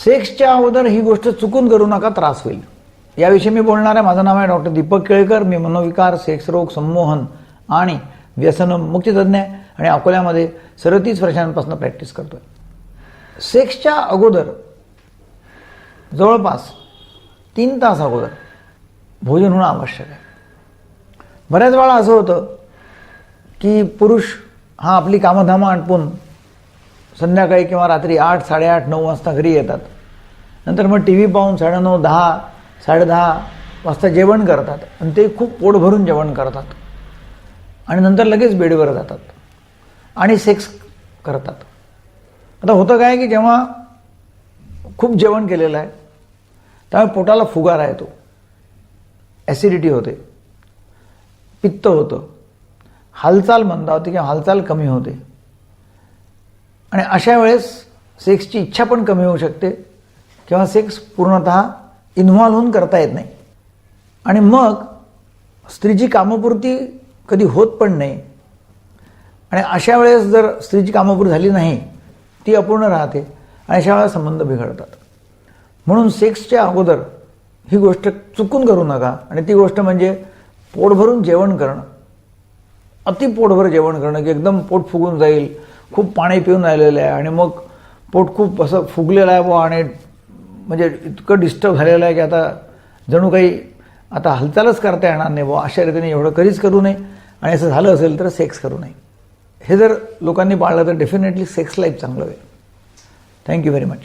सेक्सच्या अगोदर ही गोष्ट चुकून करू नका, त्रास होईल. याविषयी मी बोलणार आहे. माझं नाव आहे डॉक्टर दीपक केळकर. मी मनोविकार, सेक्स रोग, संमोहन आणि व्यसन मुक्तीतज्ञ आहे आणि अकोल्यामध्ये 37 वर्षांपासून प्रॅक्टिस करतोय. सेक्सच्या अगोदर जवळपास 3 तास अगोदर भोजन होणं आवश्यक आहे. बऱ्याच वेळा असं होतं की पुरुष हा आपली कामधामं आटपून संध्याकाळी किंवा रात्री 8, 8:30, 9 वाजता घरी येतात. नंतर मग TV पाहून 9:30, 10, 10:30 वाजता जेवण करतात आणि ते खूप पोट भरून जेवण करतात आणि नंतर लगेच बेडवर जातात आणि सेक्स करतात. आता होतं काय की जेव्हा खूप जेवण केलेलं आहे त्यामुळे पोटाला फुगारा येतो, ॲसिडिटी होते, पित्त होतं, हालचाल मंदावते किंवा हालचाल कमी होते आणि अशा वेळेस सेक्सची इच्छा पण कमी होऊ शकते किंवा सेक्स पूर्णतः इन्व्हॉल्व होऊन करता येत नाही आणि मग स्त्रीची कामपूर्ती कधी होत पण नाही आणि अशा वेळेस जर स्त्रीची कामपूर्ती झाली नाही ती अपूर्ण राहते आणि अशा वेळेला संबंध बिघडतात. म्हणून सेक्सच्या अगोदर ही गोष्ट चुकून करू नका आणि ती गोष्ट म्हणजे पोटभरून जेवण करणं, अति पोटभर जेवण करणं की एकदम पोट फुगून जाईल, खूप पाणी पिऊन राहिलेलं आहे आणि मग पोट खूप असं फुगलेलं आहे बुवा आणि म्हणजे इतकं डिस्टर्ब झालेलं आहे की आता जणू काही आता हालचालच करता येणार नाही बुवा, अशा रीतीने एवढं कधीच करू नये आणि असं झालं असेल तर सेक्स करू नये. हे जर लोकांनी पाळलं तर डेफिनेटली सेक्स लाईफ चांगलं होईल. Thank you very much.